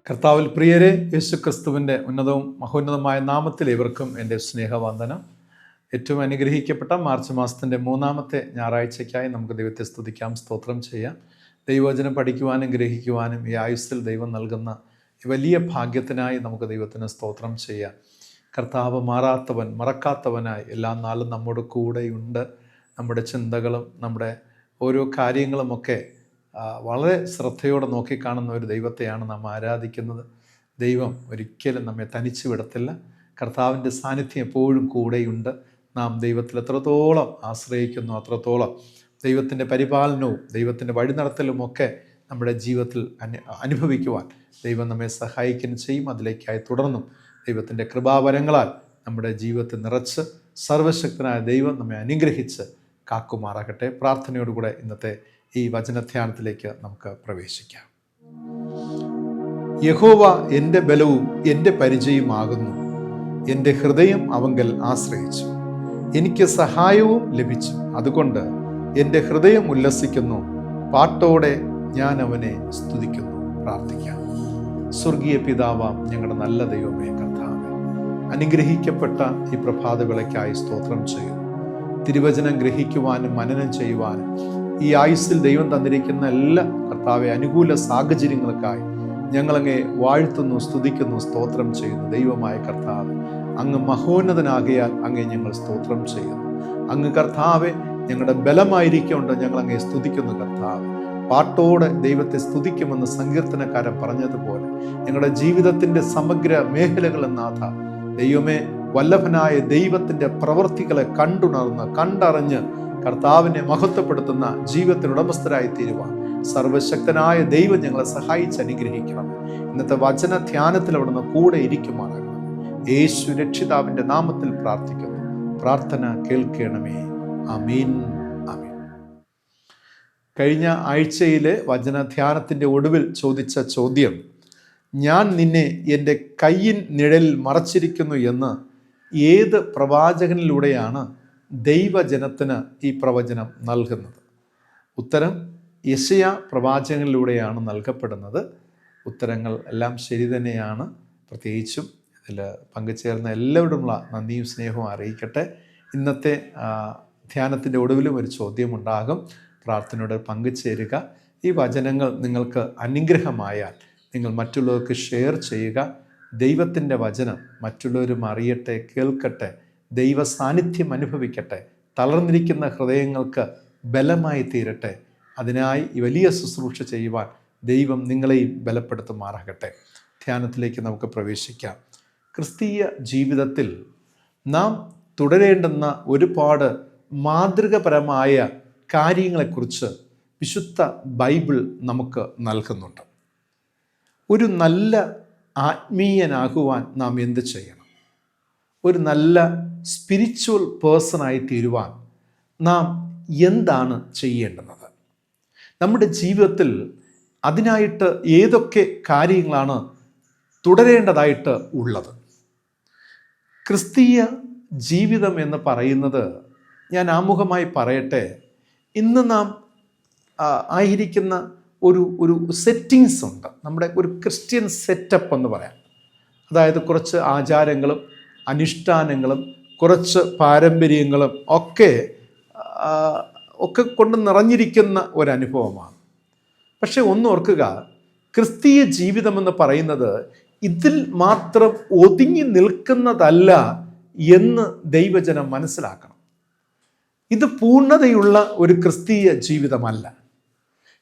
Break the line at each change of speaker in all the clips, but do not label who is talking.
കർത്താവിൽ പ്രിയരെ, യേശുക്രിസ്തുവിൻ്റെ ഉന്നതവും മഹോന്നതമായ നാമത്തിൽ ഇവർക്കും എൻ്റെ സ്നേഹവന്ദനം. ഏറ്റവും അനുഗ്രഹിക്കപ്പെട്ട മാർച്ച് മാസത്തിൻ്റെ 3-ാമത്തെ ഞായറാഴ്ചയ്ക്കായി നമുക്ക് ദൈവത്തെ സ്തുതിക്കാം, സ്തോത്രം ചെയ്യാം. ദൈവവചനം പഠിക്കുവാനും ഗ്രഹിക്കുവാനും ഈ ആയുസ്സിൽ ദൈവം നൽകുന്ന ഈ വലിയ ഭാഗ്യത്തിനായി നമുക്ക് ദൈവത്തിന് സ്തോത്രം ചെയ്യാം. കർത്താവ് മാറാത്തവൻ, മറക്കാത്തവനായി എല്ലാ നാളും നമ്മുടെ കൂടെയുണ്ട്. നമ്മുടെ ചിന്തകളും നമ്മുടെ ഓരോ കാര്യങ്ങളുമൊക്കെ വളരെ ശ്രദ്ധയോടെ നോക്കിക്കാണുന്ന ഒരു ദൈവത്തെയാണ് നാം ആരാധിക്കുന്നത്. ദൈവം ഒരിക്കലും നമ്മെ തനിച്ചു വിടത്തില്ല. കർത്താവിൻ്റെ സാന്നിധ്യം എപ്പോഴും കൂടെയുണ്ട്. നാം ദൈവത്തിൽ എത്രത്തോളം ആശ്രയിക്കുന്നു അത്രത്തോളം ദൈവത്തിൻ്റെ പരിപാലനവും ദൈവത്തിൻ്റെ വഴിനടത്തലുമൊക്കെ നമ്മുടെ ജീവിതത്തിൽ അനുഭവിക്കുവാൻ ദൈവം നമ്മെ സഹായിക്കുകയും ചെയ്യും. അതിലേക്കായി തുടർന്നും ദൈവത്തിൻ്റെ കൃപാവരങ്ങളാൽ നമ്മുടെ ജീവിതത്തിൽ നിറച്ച് സർവശക്തനായ ദൈവം നമ്മെ അനുഗ്രഹിച്ച് കാക്കുമാറാകട്ടെ. പ്രാർത്ഥനയോടുകൂടെ ഇന്നത്തെ ഈ വചനധ്യാനത്തിലേക്ക് നമുക്ക് പ്രവേശിക്കാം. യഹോവ എൻ്റെ ബലവും എൻ്റെ പരിചയമാകുന്നു. എൻ്റെ ഹൃദയം അവങ്കൽ ആശ്രയിച്ചു. എനിക്ക് സഹായവും ലഭിച്ചു. അതുകൊണ്ട് എൻ്റെ ഹൃദയം ഉല്ലസിക്കുന്നു. പാട്ടോടെ ഞാൻ അവനെ സ്തുതിക്കുന്നു. പ്രാർത്ഥിക്കാം. സ്വർഗീയ പിതാവാം ഞങ്ങളുടെ നല്ല ദൈവമേ കർത്താവേ, അനുഗ്രഹിക്കപ്പെട്ട ഈ പ്രഭാതവേളയ്ക്കായി സ്തോത്രം ചെയ്യുന്നു. തിരുവചനം ഗ്രഹിക്കുവാനും മനനം ചെയ്യുവാനും ഈ ആയുസ്സിൽ ദൈവം തന്നിരിക്കുന്ന എല്ലാ കർത്താവെ അനുകൂല സാഹചര്യങ്ങൾക്കായി ഞങ്ങളങ്ങേ വാഴ്ത്തുന്നു, സ്തുതിക്കുന്നു, സ്തോത്രം ചെയ്യുന്നു. ദൈവമായ കർത്താവ്, അങ്ങ് മഹോന്നതനാകിയാൽ അങ്ങേ ഞങ്ങൾ സ്തോത്രം ചെയ്യുന്നു. അങ്ങ് കർത്താവെ ഞങ്ങളുടെ ബലമായിരിക്കൊണ്ട് ഞങ്ങളങ്ങേ സ്തുതിക്കുന്നു. കർത്താവ്, പാട്ടോടെ ദൈവത്തെ സ്തുതിക്കുമെന്ന് സങ്കീർത്തനക്കാരൻ പറഞ്ഞതുപോലെ ഞങ്ങളുടെ ജീവിതത്തിൻ്റെ സമഗ്ര മേഖലകളെന്നാഥ ദൈവമേ, വല്ലഭനായ ദൈവത്തിൻ്റെ പ്രവൃത്തികളെ കണ്ടറിഞ്ഞ് കർത്താവിനെ മഹത്വപ്പെടുത്തുന്ന ജീവിതത്തിന് ഉടമസ്ഥരായി തീരുവാൻ സർവശക്തനായ ദൈവം ഞങ്ങളെ സഹായിച്ച് അനുഗ്രഹിക്കണം. ഇന്നത്തെ വചന ധ്യാനത്തിൽ അവിടുന്ന് കൂടെ ഇരിക്കുമാറാകണം. യേശു രക്ഷിതാവിൻ്റെ നാമത്തിൽ പ്രാർത്ഥിക്കുന്നു. പ്രാർത്ഥന കേൾക്കണമേ. ആമീൻ, ആമീൻ. കഴിഞ്ഞ ആഴ്ചയിലെ വചന ധ്യാനത്തിൻ്റെ ഒടുവിൽ ചോദിച്ച ചോദ്യം, ഞാൻ നിന്നെ എൻ്റെ കയ്യിൻ നിഴലിൽ മറച്ചിരിക്കുന്നു എന്ന് ഏത് പ്രവാചകനിലൂടെയാണ് ദൈവജനത്തിന് ഈ പ്രവചനം നൽകുന്നത്? ഉത്തരം യെശയ്യാ പ്രവാചകനിലൂടെയാണ് നൽകപ്പെടുന്നത്. ഉത്തരങ്ങൾ എല്ലാം ശരി തന്നെയാണ്. പ്രത്യേകിച്ചും ഇതിൽ പങ്കുചേർന്ന എല്ലാവരോടുമുള്ള നന്ദിയും സ്നേഹവും അറിയിക്കട്ടെ. ഇന്നത്തെ ധ്യാനത്തിൻ്റെ ഒടുവിലും ഒരു ചോദ്യമുണ്ടാകും. പ്രാർത്ഥനയോടെ പങ്കുചേരുക. ഈ വചനങ്ങൾ നിങ്ങൾക്ക് അനുഗ്രഹമായാൽ നിങ്ങൾ മറ്റുള്ളവർക്ക് ഷെയർ ചെയ്യുക. ദൈവത്തിൻ്റെ വചനം മറ്റുള്ളവരും അറിയട്ടെ, കേൾക്കട്ടെ, ദൈവ സാന്നിധ്യം അനുഭവിക്കട്ടെ, തളർന്നിരിക്കുന്ന ഹൃദയങ്ങൾക്ക് ബലമായി തീരട്ടെ. അതിനായി ഈ വലിയ ശുശ്രൂഷ ചെയ്യുവാൻ ദൈവം നിങ്ങളെയും ബലപ്പെടുത്തുമാറാകട്ടെ. ധ്യാനത്തിലേക്ക് നമുക്ക് പ്രവേശിക്കാം. ക്രിസ്തീയ ജീവിതത്തിൽ നാം തുടരേണ്ടുന്ന ഒരുപാട് മാതൃകപരമായ കാര്യങ്ങളെക്കുറിച്ച് വിശുദ്ധ ബൈബിൾ നമുക്ക് നൽകുന്നുണ്ട്. ഒരു നല്ല ആത്മീയനാകുവാൻ നാം എന്ത് ചെയ്യണം? ഒരു നല്ല സ്പിരിച്വൽ പേഴ്സണായി തീരുവാൻ നാം എന്താണ് ചെയ്യേണ്ടുന്നത്? നമ്മുടെ ജീവിതത്തിൽ അതിനായിട്ട് ഏതൊക്കെ കാര്യങ്ങളാണ് തുടരേണ്ടതായിട്ട് ഉള്ളത്? ക്രിസ്തീയ ജീവിതം എന്ന് പറയുന്നത്, ഞാൻ ആമുഖമായി പറയട്ടെ, ഇന്ന് നാം ആയിരിക്കുന്ന ഒരു സെറ്റിങ്സ് ഉണ്ട്. നമ്മുടെ ഒരു ക്രിസ്ത്യൻ സെറ്റപ്പ് എന്ന് പറയാം. അതായത് കുറച്ച് ആചാരങ്ങളും അനുഷ്ഠാനങ്ങളും കുറച്ച് പാരമ്പര്യങ്ങളും ഒക്കെ കൊണ്ട് നിറഞ്ഞിരിക്കുന്ന ഒരനുഭവമാണ്. പക്ഷെ ഒന്നോർക്കുക, ക്രിസ്തീയ ജീവിതമെന്ന് പറയുന്നത് ഇതിൽ മാത്രം ഒതുങ്ങി നിൽക്കുന്നതല്ല എന്ന് ദൈവജനം മനസ്സിലാക്കണം. ഇത് പൂർണ്ണതയുള്ള ഒരു ക്രിസ്തീയ ജീവിതമല്ല.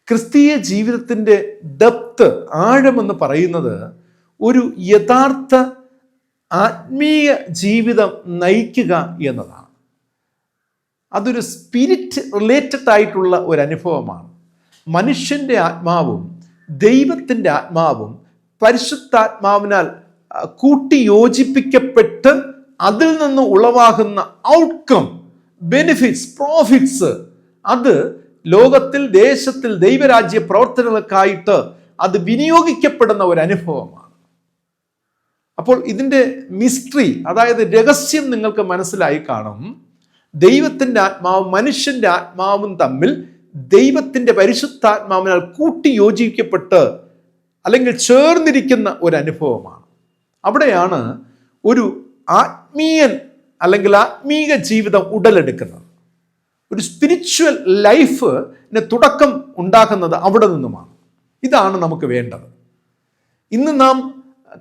ക്രിസ്തീയ ജീവിതത്തിൻ്റെ ഡെപ്ത്, ആഴമെന്ന് പറയുന്നത് ഒരു യഥാർത്ഥ ആത്മീയ ജീവിതം നയിക്കുക എന്നതാണ്. അതൊരു സ്പിരിറ്റ് റിലേറ്റഡ് ആയിട്ടുള്ള ഒരു അനുഭവമാണ്. മനുഷ്യൻ്റെ ആത്മാവും ദൈവത്തിൻ്റെ ആത്മാവും പരിശുദ്ധാത്മാവിനാൽ കൂട്ടിയോജിപ്പിക്കപ്പെട്ട് അതിൽ നിന്ന് ഉളവാകുന്ന ഔട്ട്കം, ബെനിഫിറ്റ്സ്, പ്രോഫിറ്റ്സ്, അത് ലോകത്തിൽ, ദേശത്തിൽ ദൈവരാജ്യ പ്രവർത്തനങ്ങൾക്കായിട്ട് അത് വിനിയോഗിക്കപ്പെടുന്ന ഒരു അനുഭവമാണ്. അപ്പോൾ ഇതിൻ്റെ മിസ്റ്ററി, അതായത് രഹസ്യം നിങ്ങൾക്ക് മനസ്സിലായി കാണും. ദൈവത്തിൻ്റെ ആത്മാവും മനുഷ്യൻ്റെ ആത്മാവും തമ്മിൽ ദൈവത്തിൻ്റെ പരിശുദ്ധാത്മാവിനാൽ കൂട്ടി യോജിക്കപ്പെട്ട് അല്ലെങ്കിൽ ചേർന്നിരിക്കുന്ന ഒരു അനുഭവമാണ്. അവിടെയാണ് ഒരു ആത്മീയൻ അല്ലെങ്കിൽ ആത്മീക ജീവിതം ഉടലെടുക്കുന്നത്. ഒരു സ്പിരിച്വൽ ലൈഫിന് തുടക്കം ഉണ്ടാക്കുന്നത് അവിടെ നിന്നുമാണ്. ഇതാണ് നമുക്ക് വേണ്ടത്. ഇന്ന് നാം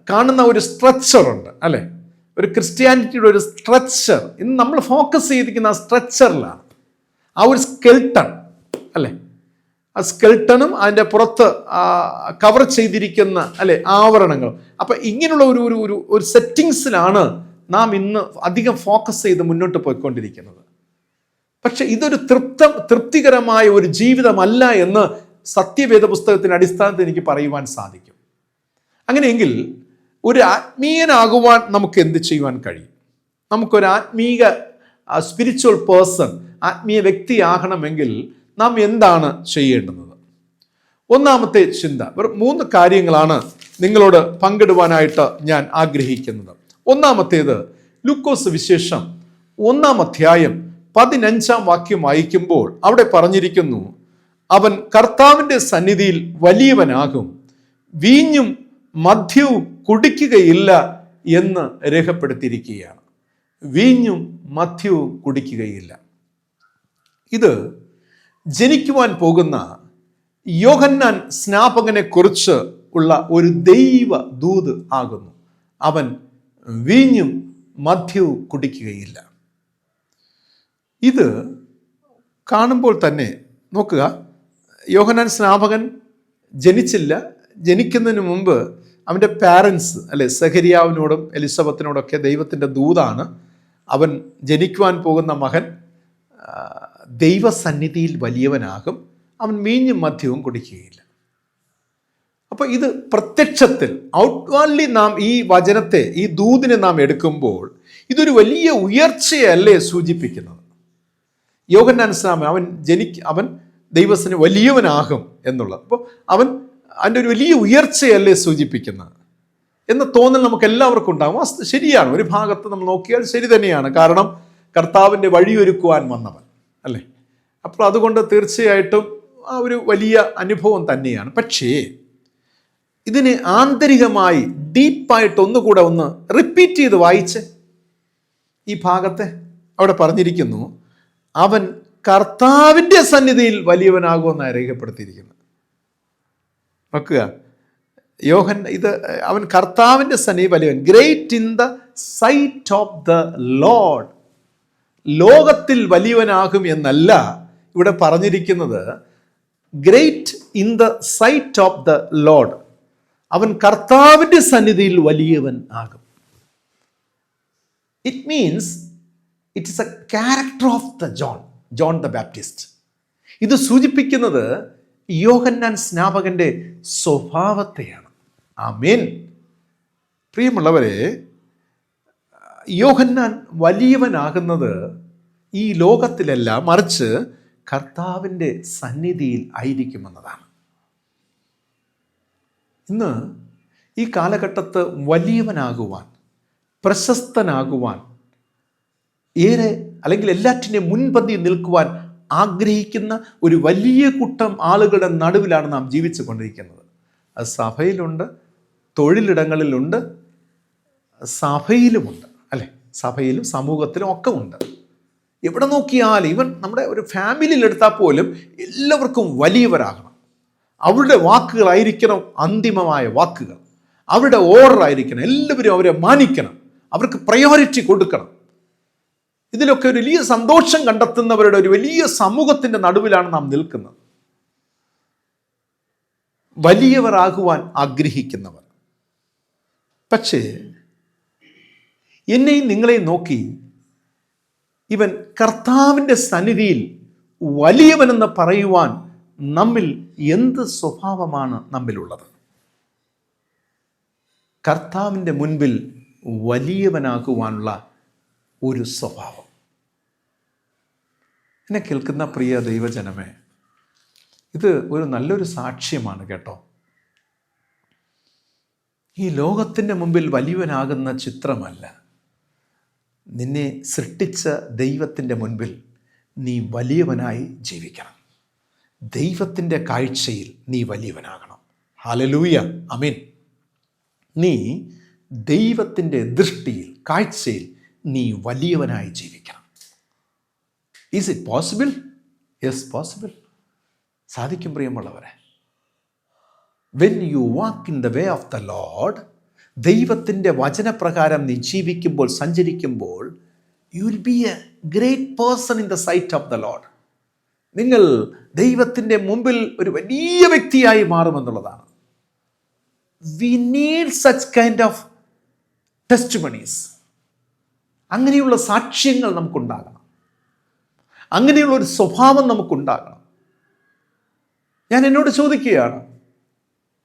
കാണുന്ന ഒരു സ്ട്രക്ചറുണ്ട് അല്ലേ, ഒരു ക്രിസ്ത്യാനിറ്റിയുടെ ഒരു സ്ട്രക്ചർ. ഇന്ന് നമ്മൾ ഫോക്കസ് ചെയ്തിരിക്കുന്ന ആ സ്ട്രക്ചറിലാണ്, ആ ഒരു സ്കെൽട്ടൺ അല്ലേ, ആ സ്കെൽട്ടണും അതിൻ്റെ പുറത്ത് കവർ ചെയ്തിരിക്കുന്ന അല്ലെ ആവരണങ്ങളും. അപ്പം ഇങ്ങനെയുള്ള ഒരു ഒരു ഒരു സെറ്റിങ്സിലാണ് നാം ഇന്ന് അധികം ഫോക്കസ് ചെയ്ത് മുന്നോട്ട് പോയിക്കൊണ്ടിരിക്കുന്നത്. പക്ഷെ ഇതൊരു തൃപ്തികരമായ ഒരു ജീവിതമല്ല എന്ന് സത്യവേദ പുസ്തകത്തിൻ്റെ അടിസ്ഥാനത്തിൽ എനിക്ക് പറയുവാൻ സാധിക്കും. അങ്ങനെയെങ്കിൽ ഒരു ആത്മീയനാകുവാൻ നമുക്ക് എന്ത് ചെയ്യുവാൻ കഴിയും? നമുക്കൊരു ആത്മീക സ്പിരിച്വൽ പേഴ്സൺ, ആത്മീയ വ്യക്തിയാകണമെങ്കിൽ നാം എന്താണ് ചെയ്യേണ്ടുന്നത്? ഒന്നാമത്തെ ചിന്ത, 3 കാര്യങ്ങളാണ് നിങ്ങളോട് പങ്കിടുവാനായിട്ട് ഞാൻ ആഗ്രഹിക്കുന്നത്. ഒന്നാമത്തേത്, ലൂക്കോസ് വിശേഷം 1-ാം അധ്യായം 15-ാം വാക്യം വായിക്കുമ്പോൾ അവിടെ പറഞ്ഞിരിക്കുന്നു, അവൻ കർത്താവിൻ്റെ സന്നിധിയിൽ വലിയവനാകും, വീഞ്ഞും മദ്യവും കുടിക്കുകയില്ല എന്ന് രേഖപ്പെടുത്തിയിരിക്കുകയാണ്. വീഞ്ഞും മദ്യവും കുടിക്കുകയില്ല. ഇത് ജനിക്കുവാൻ പോകുന്ന യോഹന്നാൻ സ്നാപകനെ കുറിച്ച് ഉള്ള ഒരു ദൈവ ദൂത് ആകുന്നു. അവൻ വീഞ്ഞും മദ്യവും കുടിക്കുകയില്ല. ഇത് കാണുമ്പോൾ തന്നെ നോക്കുക, യോഹന്നാൻ സ്നാപകൻ ജനിച്ചില്ല. ജനിക്കുന്നതിന് മുമ്പ് അവൻ്റെ പാരൻസ് അല്ലെ, സഖരിയാവിനോടും എലിസബത്തിനോടൊക്കെ ദൈവത്തിൻ്റെ ദൂതാണ്, അവൻ ജനിക്കുവാൻ പോകുന്ന മകൻ ദൈവസന്നിധിയിൽ വലിയവനാകും, അവൻ വീഞ്ഞും മദ്യവും കുടിക്കുകയില്ല. അപ്പോൾ ഇത് പ്രത്യക്ഷത്തിൽ ഔട്ട്വാർഡ്ലി നാം ഈ വചനത്തെ, ഈ ദൂതിനെ നാം എടുക്കുമ്പോൾ ഇതൊരു വലിയ ഉയർച്ചയല്ലേ സൂചിപ്പിക്കുന്നത്. യോഹന്നാൻ സ്നാപകൻ അവൻ ദൈവത്തിന് വലിയവനാകും എന്നുള്ളത്. അപ്പോൾ അതിൻ്റെ ഒരു വലിയ ഉയർച്ചയല്ലേ സൂചിപ്പിക്കുന്നത് എന്ന തോന്നൽ നമുക്ക് എല്ലാവർക്കും ഉണ്ടാകും. ശരിയാണ്, ഒരു ഭാഗത്ത് നമ്മൾ നോക്കിയാൽ ശരി തന്നെയാണ്. കാരണം കർത്താവിൻ്റെ വഴിയൊരുക്കുവാൻ വന്നവൻ അല്ലേ. അപ്പോൾ അതുകൊണ്ട് തീർച്ചയായിട്ടും ആ ഒരു വലിയ അനുഭവം തന്നെയാണ്. പക്ഷേ ഇതിനെ ആന്തരികമായി ഡീപ്പായിട്ട് ഒന്നുകൂടെ ഒന്ന് റിപ്പീറ്റ് ചെയ്ത് വായിച്ച് ഈ ഭാഗത്തെ അവിടെ പറഞ്ഞിരിക്കുന്നു, അവൻ കർത്താവിൻ്റെ സന്നിധിയിൽ വലിയവനാകുമെന്നാണ് രേഖപ്പെടുത്തിയിരിക്കുന്നത്. നോക്കുക, അവൻ കർത്താവിൻ്റെ സന്നിധി വലിയവൻ, great in the sight of the lord. ലോകത്തിൽ വലിയവനാകും എന്നല്ല ഇവിടെ പറഞ്ഞിരിക്കുന്നത്, great in the sight of the lord. അവൻ കർത്താവിൻ്റെ സന്നിധിയിൽ വലിയവൻ ആകും. It means it is a character of the John the Baptist. ഇത് സൂചിപ്പിക്കുന്നത് യോഹന്നാൻ സ്നാപകന്റെ സ്വഭാവത്തെയാണ്. ആമേൻ. പ്രിയമുള്ളവരെ, യോഹന്നാൻ വലിയവനാകുന്നത് ഈ ലോകത്തിലല്ല, മറിച്ച് കർത്താവിൻ്റെ സന്നിധിയിൽ ആയിരിക്കുമെന്നതാണ്. ഇന്ന് ഈ കാലഘട്ടത്ത് വലിയവനാകുവാൻ, പ്രശസ്തനാകുവാൻ, ഏറെ അല്ലെങ്കിൽ എല്ലാറ്റിൻ്റെയും മുൻപന്തിയിൽ നിൽക്കുവാൻ ആഗ്രഹിക്കുന്ന ഒരു വലിയ കൂട്ടം ആളുകളുടെ നടുവിലാണ് നാം ജീവിച്ചു കൊണ്ടിരിക്കുന്നത്. അത് സഭയിലുണ്ട്, തൊഴിലിടങ്ങളിലുണ്ട്, സഭയിലുമുണ്ട് അല്ലെ, സഭയിലും സമൂഹത്തിലും ഒക്കെ ഉണ്ട്. എവിടെ നോക്കിയാലും, ഇവൻ നമ്മുടെ ഒരു ഫാമിലിയിൽ എടുത്താൽ പോലും എല്ലാവർക്കും വലിയവരാകണം. അവരുടെ വാക്കുകളായിരിക്കണം അന്തിമമായ വാക്കുകൾ, അവരുടെ ഓർഡർ ആയിരിക്കണം, എല്ലാവരും അവരെ മാനിക്കണം, അവർക്ക് പ്രയോറിറ്റി കൊടുക്കണം. ഇതിലൊക്കെ ഒരു വലിയ സന്തോഷം കണ്ടെത്തുന്നവരുടെ ഒരു വലിയ സമൂഹത്തിൻ്റെ നടുവിലാണ് നാം നിൽക്കുന്നത്. വലിയവരാകുവാൻ ആഗ്രഹിക്കുന്നവർ. പക്ഷേ എന്നെയും നിങ്ങളെയും നോക്കി ഇവൻ കർത്താവിൻ്റെ സന്നിധിയിൽ വലിയവനെന്ന് പറയുവാൻ നമ്മിൽ എന്ത് സ്വഭാവമാണ് നമ്മിലുള്ളത്? കർത്താവിൻ്റെ മുൻപിൽ വലിയവനാകുവാനുള്ള ഒരു സ്വഭാവം. എന്നെ കേൾക്കുന്ന പ്രിയ ദൈവജനമേ, ഇത് ഒരു നല്ലൊരു സാക്ഷ്യമാണ് കേട്ടോ. ഈ ലോകത്തിൻ്റെ മുമ്പിൽ വലിയവനാകുന്ന ചിത്രമല്ല, നിന്നെ സൃഷ്ടിച്ച ദൈവത്തിൻ്റെ മുൻപിൽ നീ വലിയവനായി ജീവിക്കണം. ദൈവത്തിൻ്റെ കാഴ്ചയിൽ നീ വലിയവനാകണം. ഹല്ലേലൂയ, ആമേൻ. നീ ദൈവത്തിൻ്റെ ദൃഷ്ടിയിൽ, കാഴ്ചയിൽ നീ വലിയവനായി ജീവിക്കണം. Is it possible? Yes, possible. സാധിക്കും പ്രിയമുള്ളവരെ. When you walk in the way of the Lord, ദൈവത്തിൻ്റെ വചനപ്രകാരം നീ ജീവിക്കുമ്പോൾ, സഞ്ചരിക്കുമ്പോൾ, you will be a great person in the sight of the Lord. നിങ്ങൾ ദൈവത്തിൻ്റെ മുമ്പിൽ ഒരു വലിയ വ്യക്തിയായി മാറുമെന്നുള്ളതാണ്. We need such kind of testimonies. അങ്ങനെയുള്ള സാക്ഷ്യങ്ങൾ നമുക്കുണ്ടാകണം. അങ്ങനെയുള്ള ഒരു സ്വഭാവം നമുക്കുണ്ടാകണം. ഞാൻ എന്നോട് ചോദിക്കുകയാണ്,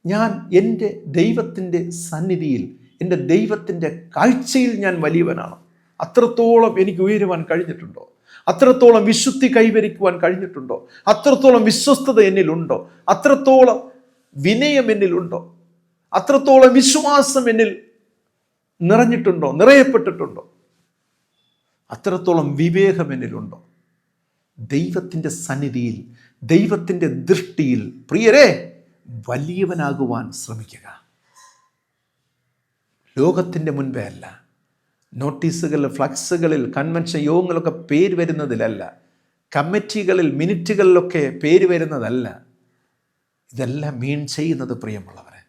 ഞാൻ എൻ്റെ ദൈവത്തിൻ്റെ സന്നിധിയിൽ, എൻ്റെ ദൈവത്തിൻ്റെ കാഴ്ചയിൽ ഞാൻ വലിയവനാണ്? അത്രത്തോളം എനിക്ക് ഉയരുവാൻ കഴിഞ്ഞിട്ടുണ്ടോ? അത്രത്തോളം വിശുദ്ധി കൈവരിക്കുവാൻ കഴിഞ്ഞിട്ടുണ്ടോ? അത്രത്തോളം വിശ്വസ്തത എന്നിലുണ്ടോ? അത്രത്തോളം വിനയം എന്നിലുണ്ടോ? അത്രത്തോളം വിശ്വാസം എന്നിൽ നിറഞ്ഞിട്ടുണ്ടോ, നിറയപ്പെട്ടിട്ടുണ്ടോ? അത്രത്തോളം വിവേകം എന്നിലുണ്ടോ? ദൈവത്തിൻ്റെ സന്നിധിയിൽ, ദൈവത്തിൻ്റെ ദൃഷ്ടിയിൽ പ്രിയരെ വലിയവനാകുവാൻ ശ്രമിക്കുക. ലോകത്തിൻ്റെ മുൻപേ അല്ല, നോട്ടീസുകളിൽ, ഫ്ലക്സുകളിൽ, കൺവെൻഷൻ യോഗങ്ങളൊക്കെ പേര് വരുന്നതിലല്ല, കമ്മിറ്റികളിൽ, മിനിറ്റുകളിലൊക്കെ പേര് വരുന്നതല്ല. ഇതെല്ലാം മീൻ ചെയ്യുന്നത് പ്രിയമുള്ളവരെ,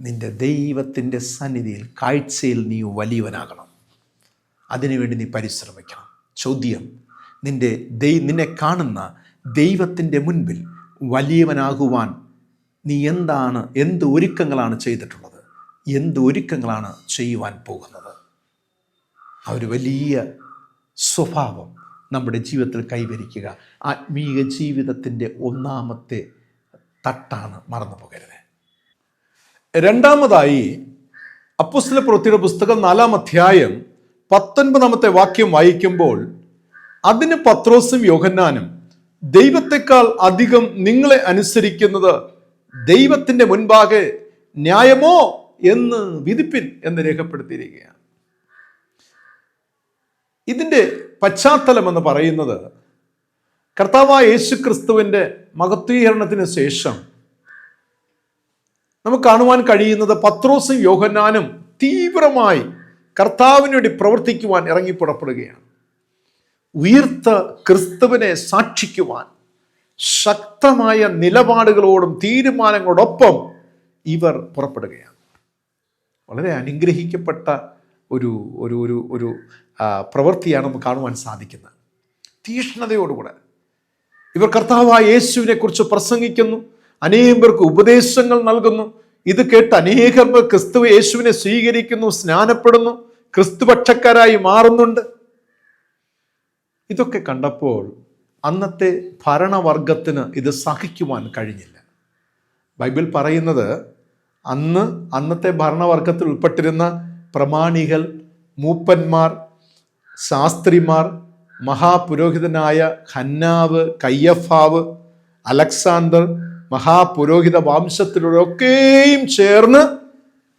നിന്റെ ദൈവത്തിൻ്റെ സന്നിധിയിൽ, കാഴ്ചയിൽ നീ വലിയവനാകണം. അതിനുവേണ്ടി നീ പരിശ്രമിക്കണം. ചോദ്യം, നിന്നെ കാണുന്ന ദൈവത്തിൻ്റെ മുൻപിൽ വലിയവനാകുവാൻ നീ എന്ത് ഒരുക്കങ്ങളാണ് ചെയ്തിട്ടുള്ളത്? എന്ത് ഒരുക്കങ്ങളാണ് ചെയ്യുവാൻ പോകുന്നത്? ആ ഒരു വലിയ സ്വഭാവം നമ്മുടെ ജീവിതത്തിൽ കൈവരിക്കുക ആത്മീയ ജീവിതത്തിൻ്റെ ഒന്നാമത്തെ തട്ടാണ്. മറന്നു പോകരുത്. രണ്ടാമതായി, അപ്പോസ്തലപ്രവൃത്തിയുടെ പുസ്തകം 4-ാം അധ്യായം 19-ാമത്തെ വാക്യം വായിക്കുമ്പോൾ, അതിന് പത്രോസും യോഹന്നാനും, ദൈവത്തെക്കാൾ അധികം നിങ്ങളെ അനുസരിക്കുന്നത് ദൈവത്തിൻ്റെ മുൻപാകെ ന്യായമോ എന്ന് വിധിപ്പിൻ എന്ന് രേഖപ്പെടുത്തിയിരിക്കുകയാണ്. ഇതിൻ്റെ പശ്ചാത്തലം എന്ന് പറയുന്നത്, കർത്താവായ യേശു ക്രിസ്തുവിൻ്റെ മഹത്വീകരണത്തിന് ശേഷം നമുക്ക് കാണുവാൻ കഴിയുന്നത് പത്രോസും യോഹന്നാനും തീവ്രമായി കർത്താവിന് വേണ്ടി പ്രവർത്തിക്കുവാൻ ഇറങ്ങി പുറപ്പെടുകയാണ്. ഉയർത്ത ക്രിസ്തുവിനെ സാക്ഷിക്കുവാൻ ശക്തമായ നിലപാടുകളോടും തീരുമാനങ്ങളോടൊപ്പം ഇവർ പുറപ്പെടുകയാണ്. വളരെ അനുഗ്രഹിക്കപ്പെട്ട ഒരു ഒരു ഒരു ഒരു പ്രവൃത്തിയാണ് നമുക്ക് കാണുവാൻ സാധിക്കുന്നത്. തീഷ്ണതയോടുകൂടെ ഇവർ കർത്താവായ യേശുവിനെ കുറിച്ച് പ്രസംഗിക്കുന്നു, അനേകം പേർക്ക് ഉപദേശങ്ങൾ നൽകുന്നു. ഇത് കേട്ട് അനേകം പേർ ക്രിസ്തു യേശുവിനെ സ്വീകരിക്കുന്നു, സ്നാനപ്പെടുന്നു, ക്രിസ്തുപക്ഷക്കാരായി മാറുന്നുണ്ട്. ഇതൊക്കെ കണ്ടപ്പോൾ അന്നത്തെ ഭരണവർഗത്തിന് ഇത് സഹിക്കുവാൻ കഴിഞ്ഞില്ല. ബൈബിൾ പറയുന്നത്, അന്നത്തെ ഭരണവർഗത്തിൽ ഉൾപ്പെട്ടിരുന്ന പ്രമാണികൾ, മൂപ്പന്മാർ, ശാസ്ത്രിമാർ, മഹാപുരോഹിതനായ ഹന്നാവ്, കയ്യഫാവ്, അലക്സാണ്ടർ, മഹാപുരോഹിത വംശത്തിലൊക്കെയും ചേർന്ന്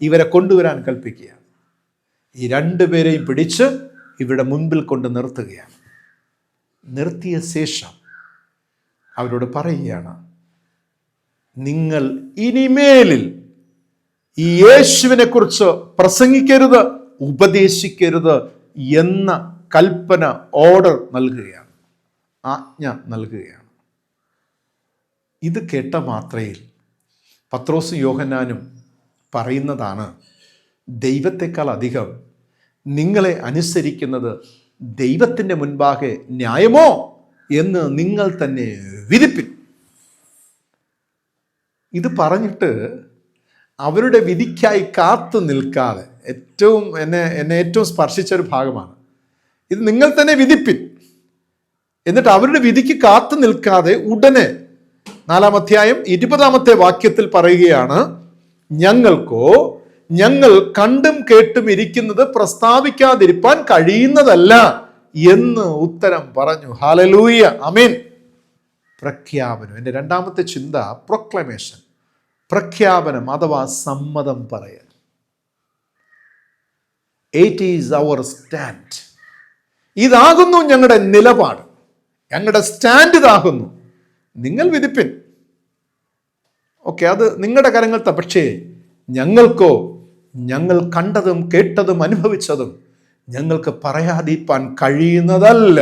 ഇവരെ കൊണ്ടുവരാൻ കൽപ്പിക്കുകയാണ്. ഈ രണ്ടുപേരെയും പിടിച്ച് ഇവരുടെ മുൻപിൽ കൊണ്ട് നിർത്തുകയാണ്. നിർത്തിയ ശേഷം അവരോട് പറയുകയാണ്, നിങ്ങൾ ഇനിമേലിൽ ഈ യേശുവിനെ കുറിച്ച് പ്രസംഗിക്കരുത്, ഉപദേശിക്കരുത് എന്ന കൽപ്പന, ഓർഡർ നൽകുകയാണ്, ആജ്ഞ നൽകുകയാണ്. ഇത് കേട്ട മാത്രയിൽ പത്രോസും യോഹന്നാനും പറയുന്നതാണ്, ദൈവത്തെക്കാൾ അധികം നിങ്ങളെ അനുസരിക്കുന്നത് ദൈവത്തിൻ്റെ മുൻപാകെ ന്യായമോ എന്ന് നിങ്ങൾ തന്നെ വിധിപ്പിൻ. ഇത് പറഞ്ഞിട്ട് അവരുടെ വിധിക്കായി കാത്തു നിൽക്കാതെ, എന്നെ ഏറ്റവും സ്പർശിച്ചൊരു ഭാഗമാണ് ഇത്. നിങ്ങൾ തന്നെ വിധിപ്പിൻ. എന്നിട്ട് അവരുടെ വിധിക്ക് കാത്തു നിൽക്കാതെ ഉടനെ 4-ാം അധ്യായം 20-ാമത്തെ വാക്യത്തിൽ പറയുകയാണ്, ഞങ്ങൾ കണ്ടും കേട്ടും ഇരിക്കുന്നത് പ്രസ്താവിക്കാതിരിപ്പാൻ കഴിയുന്നതല്ല എന്ന് ഉത്തരം പറഞ്ഞു. Hallelujah, amen. പ്രഖ്യാപനം. എൻ്റെ രണ്ടാമത്തെ ചിന്ത പ്രൊക്ലമേഷൻ, പ്രഖ്യാപനം അഥവാ സമ്മതം പറയൽ. It is our stand. ഇതാകുന്നു ഞങ്ങളുടെ നിലപാട്, ഞങ്ങളുടെ സ്റ്റാൻഡ് ഇതാകുന്നു. നിങ്ങൾ വിധിപ്പിൻ. ഓക്കെ, അത് നിങ്ങളുടെ കരങ്ങളത്തെ. പക്ഷേ ഞങ്ങൾക്കോ, ഞങ്ങൾ കണ്ടതും കേട്ടതും അനുഭവിച്ചതും ഞങ്ങൾക്ക് പറയാതിരിക്കാൻ കഴിയുന്നതല്ല.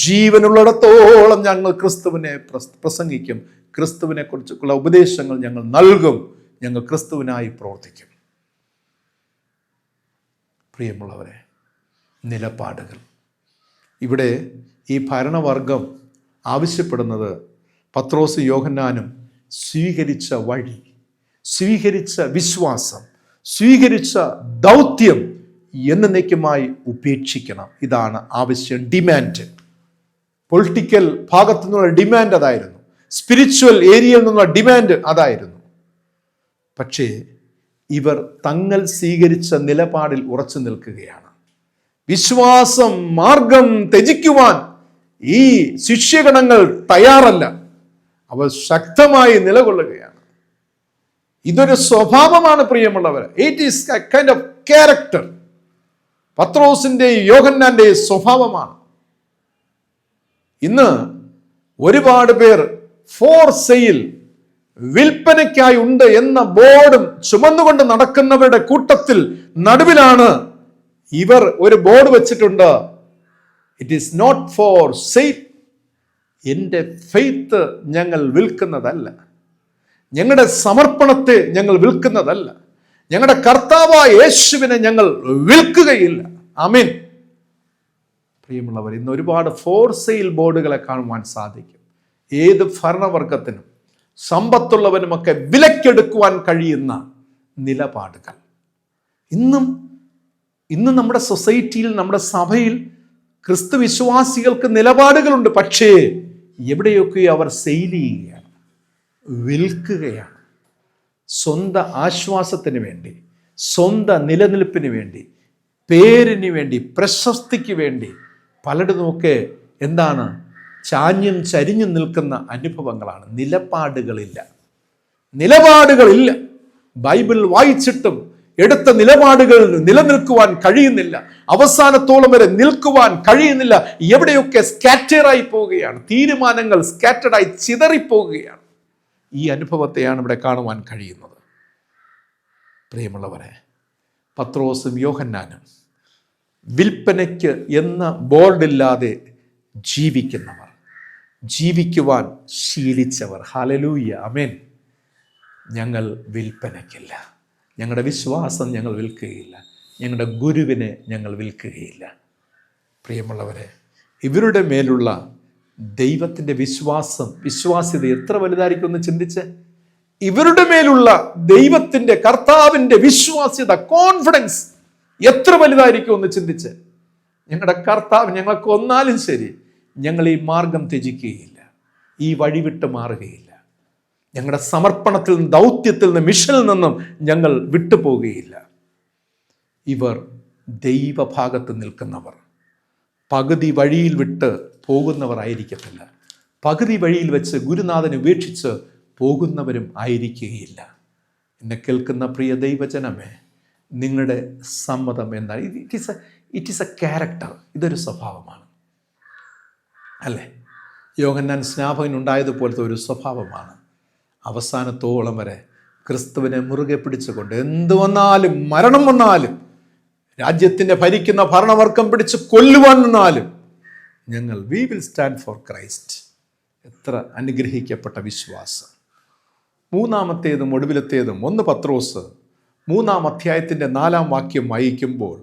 ജീവനുള്ളിടത്തോളം ഞങ്ങൾ ക്രിസ്തുവിനെ പ്രസംഗിക്കും. ക്രിസ്തുവിനെ കുറിച്ചുള്ള ഉപദേശങ്ങൾ ഞങ്ങൾ നൽകും. ഞങ്ങൾ ക്രിസ്തുവിനായി പ്രവർത്തിക്കും. പ്രിയമുള്ളവരെ, നിലപാടുകൾ. ഇവിടെ ഈ ഭരണവർഗം ആവശ്യപ്പെടുന്നത് പത്രോസ് യോഹന്നാനും സ്വീകരിച്ച വഴി, സ്വീകരിച്ച വിശ്വാസം, സ്വീകരിച്ച ദൗത്യം എന്നേക്കുമായി ഉപേക്ഷിക്കണം. ഇതാണ് ആവശ്യം. ഡിമാൻഡ്, പൊളിറ്റിക്കൽ ഭാഗത്തു നിന്നുള്ള ഡിമാൻഡ് അതായിരുന്നു. സ്പിരിച്വൽ ഏരിയയിൽ നിന്നുള്ള ഡിമാൻഡ് അതായിരുന്നു. പക്ഷേ ഇവർ തങ്ങൾ സ്വീകരിച്ച നിലപാടിൽ ഉറച്ചു നിൽക്കുകയാണ്. വിശ്വാസം മാർഗം ത്യജിക്കുവാൻ ഈ ശിഷ്യഗണങ്ങൾ തയ്യാറല്ല. അവർ ശക്തമായി നിലകൊള്ളുകയാണ്. ഇതൊരു സ്വഭാവമാണ് പ്രിയമുള്ളവർ. It is a kind of character. പത്രോസിന്റെയും യോഹന്നാന്റെയും സ്വഭാവമാണ്. ഇന്ന് ഒരുപാട് പേർ ഫോർ സെയിൽ, വിൽപ്പനയ്ക്കായി ഉണ്ട് എന്ന ബോർഡും ചുമന്നുകൊണ്ട് നടക്കുന്നവരുടെ കൂട്ടത്തിൽ നടുവിലാണ് ഇവർ ഒരു ബോർഡ് വെച്ചിട്ടുണ്ട്. It is not for sale. എൻ്റെ ഫെയ്ത്ത് ഞങ്ങൾ വിൽക്കുന്നതല്ല, ഞങ്ങളുടെ സമർപ്പണത്തെ ഞങ്ങൾ വിൽക്കുന്നതല്ല, ഞങ്ങളുടെ കർത്താവായ യേശുവിനെ ഞങ്ങൾ വിൽക്കുകയില്ല. ആമേൻ. പ്രിയമുള്ളവർ, ഇന്ന് ഒരുപാട് ഫോർ സെയിൽ ബോർഡുകളെ കാണുവാൻ സാധിക്കും. ഏത് ഭരണവർഗത്തിനും സമ്പത്തുള്ളവനുമൊക്കെ വിലക്കെടുക്കുവാൻ കഴിയുന്ന നിലപാടുകൾ ഇന്നും നമ്മുടെ സൊസൈറ്റിയിൽ, നമ്മുടെ സഭയിൽ ക്രിസ്തു വിശ്വാസികൾക്ക് നിലപാടുകളുണ്ട്. പക്ഷേ എവിടെയൊക്കെ അവർ സെയിൽ ചെയ്യുകയാണ്, വിൽക്കുകയാണ്. സ്വന്തം ആശ്വാസത്തിന് വേണ്ടി, സ്വന്തം നിലനിൽപ്പിന് വേണ്ടി, പേരിന് വേണ്ടി, പ്രശസ്തിക്ക് വേണ്ടി പലയിടത്തുമൊക്കെ എന്താണ് ചാഞ്ഞും ചരിഞ്ഞും നിൽക്കുന്ന അനുഭവങ്ങളാണ്. നിലപാടുകളില്ല. ബൈബിൾ വായിച്ചിട്ടും എടുത്ത നിലപാടുകൾ നിലനിൽക്കുവാൻ കഴിയുന്നില്ല. അവസാനത്തോളം വരെ നിൽക്കുവാൻ കഴിയുന്നില്ല. എവിടെയൊക്കെ സ്കാറ്ററായി പോവുകയാണ്. തീരുമാനങ്ങൾ സ്കാറ്റർഡായി ചിതറിപ്പോവുകയാണ്. ഈ അനുഭവത്തെയാണ് ഇവിടെ കാണുവാൻ കഴിയുന്നത്. പ്രിയമുള്ളവരെ, പത്രോസും യോഹന്നാനും വിൽപ്പനയ്ക്ക് എന്ന ബോർഡില്ലാതെ ജീവിക്കുന്നവർ, ജീവിക്കുവാൻ ശീലിച്ചവർ. ഹല്ലേലൂയ, ആമേൻ. ഞങ്ങൾ വിൽപ്പനയ്ക്കില്ല. ഞങ്ങളുടെ വിശ്വാസം ഞങ്ങൾ വിൽക്കുകയില്ല. ഞങ്ങളുടെ ഗുരുവിനെ ഞങ്ങൾ വിൽക്കുകയില്ല. പ്രിയമുള്ളവരെ, ഇവരുടെ മേലുള്ള ദൈവത്തിൻ്റെ വിശ്വാസ്യത എത്ര വലുതായിരിക്കും എന്ന് ചിന്തിച്ച്. ഇവരുടെ മേലുള്ള ദൈവത്തിൻ്റെ, കർത്താവിൻ്റെ വിശ്വാസ്യത, കോൺഫിഡൻസ് എത്ര വലുതായിരിക്കും എന്ന് ചിന്തിച്ച്. ഞങ്ങളുടെ കർത്താവ് ഞങ്ങൾക്ക് ഒന്നാലും ശരി, ഞങ്ങൾ ഈ മാർഗം ത്യജിക്കുകയില്ല, ഈ വഴി വിട്ട് മാറുകയില്ല. ഞങ്ങളുടെ സമർപ്പണത്തിൽ നിന്ന്, ദൗത്യത്തിൽ നിന്ന്, മിഷനിൽ നിന്നും ഞങ്ങൾ വിട്ടുപോകുകയില്ല. ഇവർ ദൈവഭാഗത്ത് നിൽക്കുന്നവർ. പകുതി വഴിയിൽ വിട്ട് പോകുന്നവർ ആയിരിക്കത്തില്ല. പകുതി വഴിയിൽ വെച്ച് ഗുരുനാഥനെ ഉപേക്ഷിച്ച് പോകുന്നവരും ആയിരിക്കുകയില്ല. എന്നെ കേൾക്കുന്ന പ്രിയ ദൈവജനമേ, നിങ്ങളുടെ സമ്മതം എന്താണ്? It is A character. ഇതൊരു സ്വഭാവമാണ്, അല്ലേ? യോഹന്നാൻ സ്നാപകനുണ്ടായതുപോലത്തെ ഒരു സ്വഭാവമാണ്. അവസാനത്തോളം വരെ ക്രിസ്തുവിനെ മുറുകെ പിടിച്ചുകൊണ്ട്, എന്തു വന്നാലും, മരണം വന്നാലും, രാജ്യത്തിൻ്റെ ഭരിക്കുന്ന ഭരണവർഗം പിടിച്ച് കൊല്ലുവാൻ നിന്നാലും, ഞങ്ങൾ we will stand for Christ. എത്ര അനുഗ്രഹിക്കപ്പെട്ട വിശ്വാസം! മൂന്നാമത്തേതും ഒടുവിലത്തേതും 1 പത്രോസ് 3-ാം അധ്യായത്തിൻ്റെ 4-ാം വാക്യം വായിക്കുമ്പോൾ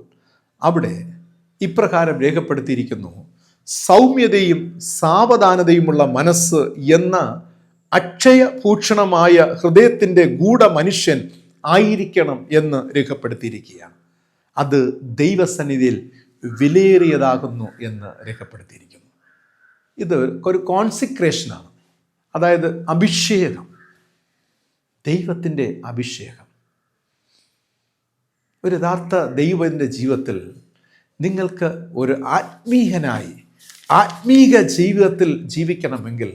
അവിടെ ഇപ്രകാരം രേഖപ്പെടുത്തിയിരിക്കുന്നു: സൗമ്യതയും സാവധാനതയുമുള്ള മനസ്സ് എന്ന അക്ഷയഭൂഷണമായ ഹൃദയത്തിൻ്റെ ഗൂഢമനുഷ്യൻ ആയിരിക്കണം എന്ന് രേഖപ്പെടുത്തിയിരിക്കുകയാണ്. അത് ദൈവസന്നിധിയിൽ വിലയേറിയതാകുന്നു എന്ന് രേഖപ്പെടുത്തിയിരിക്കുന്നു. ഇത് ഒരു കോൺസിക്രേഷനാണ്, അതായത് അഭിഷേകം, ദൈവത്തിൻ്റെ അഭിഷേകം. ഒരു യഥാർത്ഥ ദൈവത്തിൻ്റെ ജീവിതത്തിൽ നിങ്ങൾക്ക് ഒരു ആത്മീക ജീവിതത്തിൽ ജീവിക്കണമെങ്കിൽ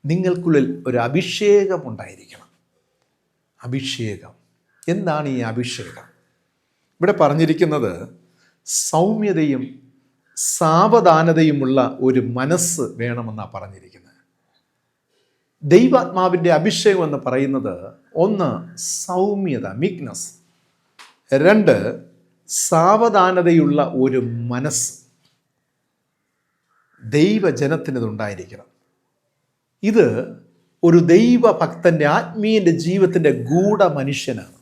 നിങ്ങൾക്കുള്ളിൽ ഒരു അഭിഷേകം ഉണ്ടായിരിക്കണം. അഭിഷേകം എന്താണ് ഈ അഭിഷേകം? ഇവിടെ പറഞ്ഞിരിക്കുന്നത് സൗമ്യതയും സാവധാനതയുമുള്ള ഒരു മനസ്സ് വേണമെന്നാണ് പറഞ്ഞിരിക്കുന്നത്. ദൈവാത്മാവിൻ്റെ അഭിഷേകം എന്ന് പറയുന്നത് ഒന്ന് സൗമ്യത, മീക്നെസ്. രണ്ട് സാവധാനതയുള്ള ഒരു മനസ്സ്. ദൈവജനത്തിനതുണ്ടായിരിക്കണം. ഇത് ഒരു ദൈവഭക്തൻ്റെ ആത്മീയൻ്റെ ജീവിതത്തിൻ്റെ ഗൂഢ മനുഷ്യനാണ്,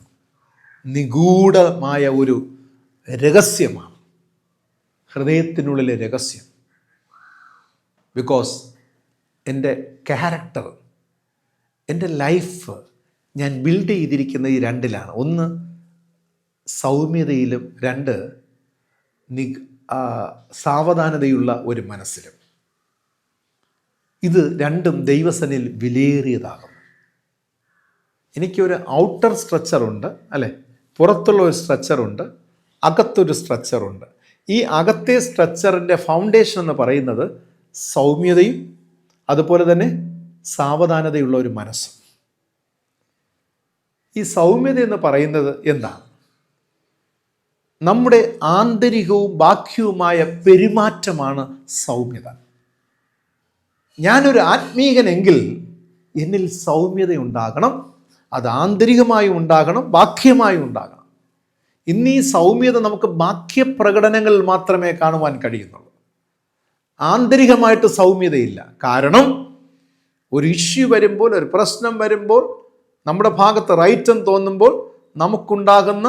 നിഗൂഢമായ ഒരു രഹസ്യമാണ്, ഹൃദയത്തിനുള്ളിലെ രഹസ്യം. ബിക്കോസ് എൻ്റെ ക്യാരക്ടർ, എൻ്റെ ലൈഫ് ഞാൻ ബിൽഡ് ചെയ്തിരിക്കുന്ന ഈ രണ്ടിലാണ്. ഒന്ന് സൗമ്യതയിലും, രണ്ട് സാവധാനതയുള്ള ഒരു മനസ്സിലും. ഇത് രണ്ടും ദൈവസന്നിധിയിൽ വിലയേറിയതാകുന്നു. എനിക്കൊരു ഔട്ടർ സ്ട്രക്ചറുണ്ട്, അല്ലേ? പുറത്തുള്ള ഒരു സ്ട്രക്ചറുണ്ട്, അകത്തൊരു സ്ട്രക്ചറുണ്ട്. ഈ അകത്തെ സ്ട്രക്ചറിൻ്റെ ഫൗണ്ടേഷൻ എന്ന് പറയുന്നത് സൗമ്യതയും അതുപോലെ തന്നെ സാവധാനതയുള്ള ഒരു മനസ്സും. ഈ സൗമ്യത എന്ന് പറയുന്നത് എന്താണ്? നമ്മുടെ ആന്തരികവും ബാഹ്യവുമായ പെരുമാറ്റമാണ് സൗമ്യത. ഞാനൊരു ആത്മീകനെങ്കിൽ എന്നിൽ സൗമ്യതയുണ്ടാകണം. അത് ആന്തരികമായി ഉണ്ടാകണം, ബാഹ്യമായി ഉണ്ടാകണം. ഇന്ന് ഈ സൗമ്യത നമുക്ക് ബാഹ്യപ്രകടനങ്ങളിൽ മാത്രമേ കാണുവാൻ കഴിയുന്നുള്ളൂ. ആന്തരികമായിട്ട് സൗമ്യതയില്ല. കാരണം ഒരു ഇഷ്യൂ വരുമ്പോൾ, ഒരു പ്രശ്നം വരുമ്പോൾ, നമ്മുടെ ഭാഗത്ത് റൈറ്റ് എന്ന് തോന്നുമ്പോൾ നമുക്കുണ്ടാകുന്ന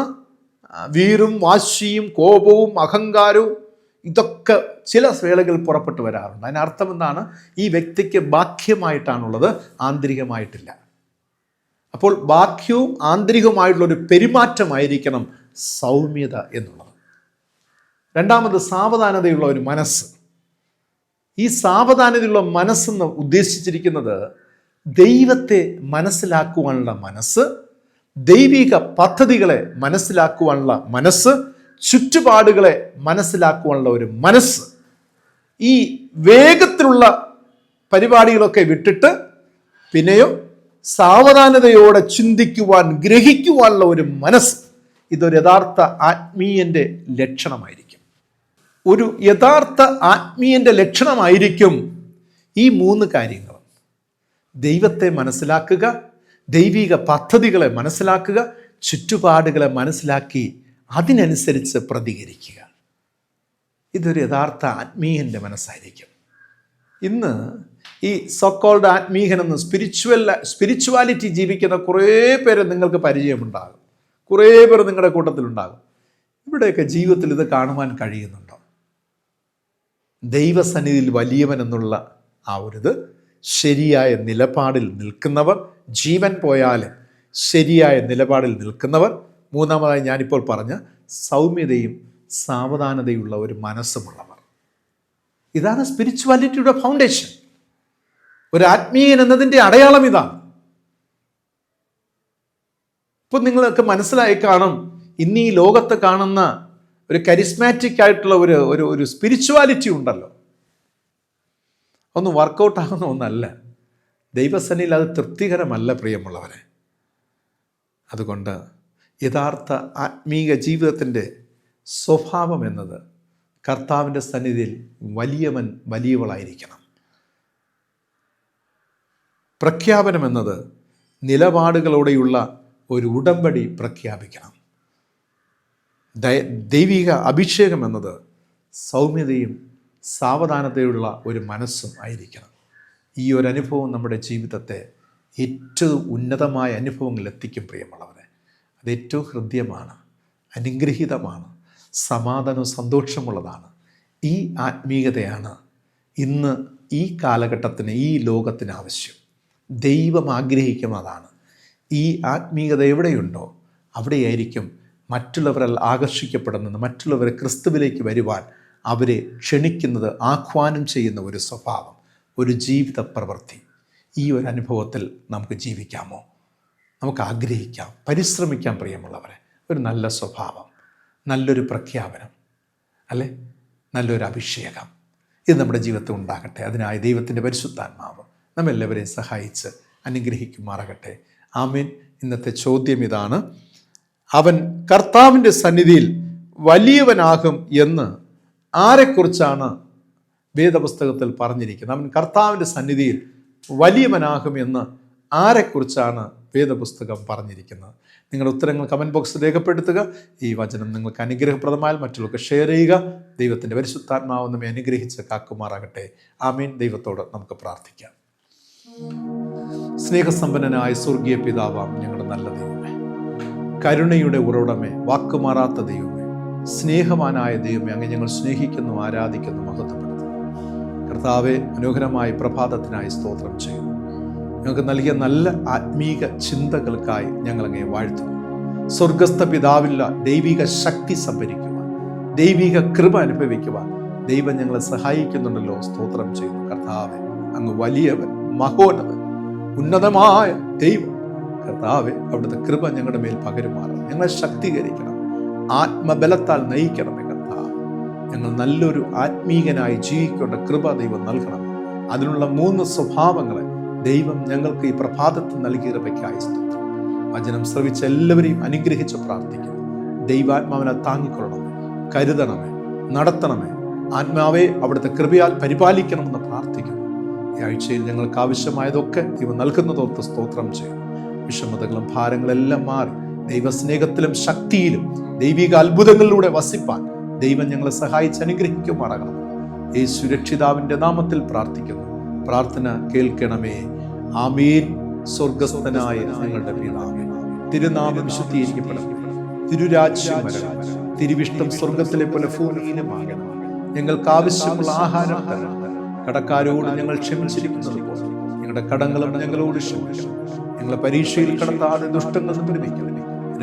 വീറും വാശിയും കോപവും അഹങ്കാരവും ഇതൊക്കെ ചില വേളകളിൽ പുറപ്പെട്ടു വരാറുണ്ട്. അതിനർത്ഥം എന്താണ്? ഈ വ്യക്തിക്ക് ബാഹ്യമായിട്ടാണുള്ളത്, ആന്തരികമായിട്ടില്ല. അപ്പോൾ ബാഹ്യവും ആന്തരികവുമായിട്ടുള്ളൊരു പെരുമാറ്റമായിരിക്കണം സൗമ്യത എന്നുള്ളത്. രണ്ടാമത് സാവധാനതയുള്ള ഒരു മനസ്സ്. ഈ സാവധാനതയുള്ള മനസ്സെന്ന് ഉദ്ദേശിച്ചിരിക്കുന്നത് ദൈവത്തെ മനസ്സിലാക്കുവാനുള്ള മനസ്സ്, ദൈവിക പദ്ധതികളെ മനസ്സിലാക്കുവാനുള്ള മനസ്സ്, ചുറ്റുപാടുകളെ മനസ്സിലാക്കുവാനുള്ള ഒരു മനസ്സ്. ഈ വേഗത്തിലുള്ള പരിപാടികളൊക്കെ വിട്ടിട്ട് പിന്നെയോ സാവധാനതയോടെ ചിന്തിക്കുവാൻ, ഗ്രഹിക്കുവാനുള്ള ഒരു മനസ്സ്. ഇതൊരു യഥാർത്ഥ ആത്മീയൻ്റെ ലക്ഷണമായിരിക്കും. ഒരു യഥാർത്ഥ ആത്മീയൻ്റെ ലക്ഷണമായിരിക്കും ഈ മൂന്ന് കാര്യങ്ങൾ: ദൈവത്തെ മനസ്സിലാക്കുക, ദൈവിക പദ്ധതികളെ മനസ്സിലാക്കുക, ചുറ്റുപാടുകളെ മനസ്സിലാക്കി അതിനനുസരിച്ച് പ്രതികരിക്കുക. ഇതൊരു യഥാർത്ഥ ആത്മീയൻ്റെ മനസ്സായിരിക്കും. ഇന്ന് ഈ സോക്കോൾഡ് ആത്മീയനെന്ന് സ്പിരിച്വാലിറ്റി ജീവിക്കുന്ന കുറേ പേര് നിങ്ങൾക്ക് പരിചയമുണ്ടാകും, കുറേ പേർ നിങ്ങളുടെ കൂട്ടത്തിലുണ്ടാകും. ഇവിടെയൊക്കെ ജീവിതത്തിൽ ഇത് കാണുവാൻ കഴിയുന്നുണ്ടോ? ദൈവസന്നിധിയിൽ വലിയവൻ എന്നുള്ള ആ ഒരിത്, ശരിയായ നിലപാടിൽ നിൽക്കുന്നവർ, ജീവൻ പോയാലും ശരിയായ നിലപാടിൽ നിൽക്കുന്നവർ. മൂന്നാമതായി ഞാനിപ്പോൾ പറഞ്ഞ സൗമ്യതയും സാവധാനതയുള്ള ഒരു മനസ്സുമുള്ളവർ. ഇതാണ് സ്പിരിച്വാലിറ്റിയുടെ ഫൗണ്ടേഷൻ. ഒരു ആത്മീയൻ എന്നതിൻ്റെ അടയാളം ഇതാണ്. ഇപ്പം നിങ്ങൾക്ക് മനസ്സിലായി കാണും, ഇന്ന് ഈ ലോകത്ത് കാണുന്ന ഒരു കരിസ്മാറ്റിക് ആയിട്ടുള്ള ഒരു സ്പിരിച്വാലിറ്റി ഉണ്ടല്ലോ, ഒന്നും വർക്കൗട്ട് ആകുന്ന ഒന്നല്ല. ദൈവസന്നിധിയിൽ അത് തൃപ്തികരമല്ല പ്രിയമുള്ളവരെ. അതുകൊണ്ട് യഥാർത്ഥ ആത്മീക ജീവിതത്തിൻ്റെ സ്വഭാവം എന്നത് കർത്താവിൻ്റെ സന്നിധിയിൽ വലിയവൻ വലിയവളായിരിക്കണം. പ്രഖ്യാപനം എന്നത് നിലപാടുകളോടെയുള്ള ഒരു ഉടമ്പടി പ്രഖ്യാപിക്കണം. ദൈവിക അഭിഷേകം എന്നത് സൗമ്യതയും സാവധാനതയുള്ള ഒരു മനസ്സും ആയിരിക്കണം. ഈ ഒരു അനുഭവം നമ്മുടെ ജീവിതത്തെ ഏറ്റവും ഉന്നതമായ അനുഭവങ്ങളിൽ എത്തിക്കും പ്രിയമുള്ളവരെ. അത് ഏറ്റവും ഹൃദ്യമാണ്, അനുഗ്രഹീതമാണ്, സമാധാനവും സന്തോഷമുള്ളതാണ്. ഈ ആത്മീയതയാണ് ഇന്ന് ഈ കാലഘട്ടത്തിന്, ഈ ലോകത്തിന് ആവശ്യം. ദൈവം ആഗ്രഹിക്കുന്നതാണ്. ഈ ആത്മീയത എവിടെയുണ്ടോ അവിടെയായിരിക്കും മറ്റുള്ളവരാൽ ആകർഷിക്കപ്പെടുന്നത്, മറ്റുള്ളവരെ ക്രിസ്തുവിലേക്ക് വരുവാൻ അവരെ ക്ഷണിക്കുന്നത്, ആഹ്വാനം ചെയ്യുന്ന ഒരു സ്വഭാവം, ഒരു ജീവിത പ്രവൃത്തി. ഈ ഒരു അനുഭവത്തിൽ നമുക്ക് ജീവിക്കാമോ? നമുക്ക് ആഗ്രഹിക്കാം, പരിശ്രമിക്കാം പ്രിയമുള്ളവരെ. ഒരു നല്ല സ്വഭാവം, നല്ലൊരു പ്രഖ്യാപനം, അല്ലേ, നല്ലൊരു അഭിഷേകം, ഇത് നമ്മുടെ ജീവിതത്തിൽ ഉണ്ടാകട്ടെ. അതിനായി ദൈവത്തിൻ്റെ പരിശുദ്ധാത്മാവ് നമ്മെല്ലാവരെയും സഹായിച്ച് അനുഗ്രഹിക്കുമാറാകട്ടെ. ആമേൻ. ഇന്നത്തെ ചോദ്യം ഇതാണ്: അവൻ കർത്താവിൻ്റെ സന്നിധിയിൽ വലിയവനാകും എന്ന് ആരെക്കുറിച്ചാണ് വേദപുസ്തകത്തിൽ പറഞ്ഞിരിക്കുന്നത്? അവൻ കർത്താവിൻ്റെ സന്നിധിയിൽ വലിയവനാകുമെന്ന് ആരെക്കുറിച്ചാണ് വേദപുസ്തകം പറഞ്ഞിരിക്കുന്നത്? നിങ്ങളുടെ ഉത്തരങ്ങൾ കമൻറ്റ് ബോക്സിൽ രേഖപ്പെടുത്തുക. ഈ വചനം നിങ്ങൾക്ക് അനുഗ്രഹപ്രദമായാൽ മറ്റുള്ളവർക്ക് ഷെയർ ചെയ്യുക. ദൈവത്തിൻ്റെ പരിശുദ്ധാത്മാവ് നമ്മെ അനുഗ്രഹിച്ച് കാക്കുമാറാകട്ടെ. ആമീൻ. ദൈവത്തോട് നമുക്ക് പ്രാർത്ഥിക്കാം. സ്നേഹസമ്പന്നനായ സ്വർഗീയ പിതാവാം ഞങ്ങളുടെ നല്ല ദൈവമേ, കരുണയുടെ ഉറവിടമേ, വാക്കുമാറാത്ത ദൈവമേ, സ്നേഹവാനായ ദൈവമേ, അങ്ങ് ഞങ്ങൾ സ്നേഹിക്കുന്നു, ആരാധിക്കുന്നു, മഹത്വപ്പെടുത്തുന്നു. കർത്താവെ, മനോഹരമായ പ്രഭാതത്തിനായി സ്തോത്രം ചെയ്യുന്നു. ഞങ്ങൾക്ക് നൽകിയ നല്ല ആത്മീക ചിന്തകൾക്കായി ഞങ്ങൾ അങ്ങേ വാഴ്ത്തുന്നു. സ്വർഗസ്ഥ പിതാവില്ല ദൈവിക ശക്തി സംഭരിക്കുവാൻ, ദൈവിക കൃപ അനുഭവിക്കുവാൻ ദൈവം ഞങ്ങളെ സഹായിക്കുന്നുണ്ടല്ലോ. സ്തോത്രം ചെയ്യുന്നു. കർത്താവെ, അങ്ങ് വലിയവൻ, മഹോന്നതൻ, ഉന്നതമായ ദൈവം. കർത്താവെ, അവിടുത്തെ കൃപ ഞങ്ങളുടെ മേൽ പകരുമാറണം. ഞങ്ങളെ ശക്തീകരിക്കണം, ആത്മബലത്താൽ നയിക്കണമേ. കർത്താവ്, ഞങ്ങൾ നല്ലൊരു ആത്മീകനായി ജീവിക്കേണ്ട കൃപ ദൈവം നൽകണം. അതിനുള്ള 3 സ്വഭാവങ്ങളെ ദൈവം ഞങ്ങൾക്ക് ഈ പ്രഭാതത്തിൽ നൽകിയ കൃപയ്ക്കായി സ്തോത്രം. വചനം ശ്രവിച്ച എല്ലാവരെയും അനുഗ്രഹിച്ച് പ്രാർത്ഥിക്കുന്നു. ദൈവാത്മാവിനെ താങ്ങിക്കൊള്ളണമേ, കരുതണമേ, നടത്തണമേ. ആത്മാവെ, അവിടുത്തെ കൃപയാൽ പരിപാലിക്കണമെന്ന് പ്രാർത്ഥിക്കുന്നു. ഈ ആഴ്ചയിൽ ഞങ്ങൾക്ക് ആവശ്യമായതൊക്കെ ദൈവം നൽകുന്നതോർത്ത് സ്തോത്രം ചെയ്യുന്നു. വിഷമതകളും ഭാരങ്ങളെല്ലാം മാറി ദൈവസ്നേഹത്തിലും ശക്തിയിലും ദൈവിക അത്ഭുതങ്ങളിലൂടെ വസിപ്പാൻ ദൈവം ഞങ്ങളെ സഹായിച്ച് അനുഗ്രഹിക്കുമാറാകണം. യേശു രക്ഷിതാവിൻ്റെ നാമത്തിൽ പ്രാർത്ഥിക്കുന്നു. പ്രാർത്ഥന കേൾക്കണമേ. ആമേൻ. സ്വർഗസ്ഥനായ ഞങ്ങളുടെ പിതാവേ, തിരുനാമം വിശുദ്ധീകരിക്കപ്പെടണം. തിരുരാജ്യം വരണം. തിരുവിഷ്ടം സ്വർഗത്തിലെ പോലെ ഭൂമിയിലുമാകണം. ഞങ്ങൾക്ക് ആവശ്യമുള്ള ആഹാരം തരണം. കടക്കാരോട് ഞങ്ങൾ ക്ഷമിച്ചിരിക്കുന്നത് പോലെ ഞങ്ങളുടെ കടങ്ങളും ഞങ്ങളോട് ക്ഷമിക്കണം. ഞങ്ങളെ പരീക്ഷയിൽ കടത്താതെ ദുഷ്ടങ്ങൾ നിർമ്മിക്കണം.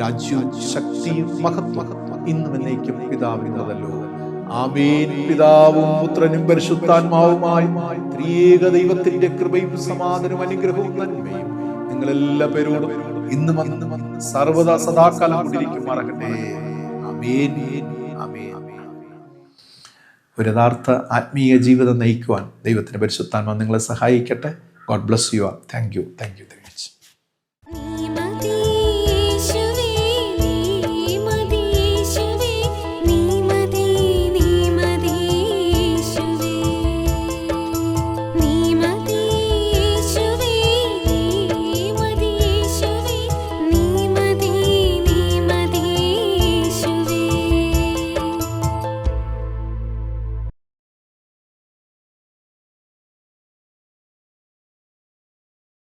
രാജ്യവും ശക്തിയും മഹത്വം ഇന്നും എന്നേക്കും പിതാവിനുള്ളതല്ലോ. ആമേൻ. പിതാവും പുത്രനും പരിശുദ്ധാത്മാവുമായി ത്രിയേക ദൈവത്തിന്റെ കൃപയും സമാധാനവും അനുഗ്രഹവും നന്മയും നിങ്ങളെല്ലാ പേരോടും ഇന്നും അന്നും സർവദാ സദാകാലം കൊണ്ടിരിക്കുമാറാകട്ടെ. ആമേൻ. ആമേൻ. ഒരു യഥാർത്ഥ ആത്മീയ ജീവിതം നയിക്കുവാൻ ദൈവത്തിന്റെ പരിശുദ്ധാത്മാവ് നിങ്ങളെ സഹായിക്കട്ടെ. God bless you. Thank you.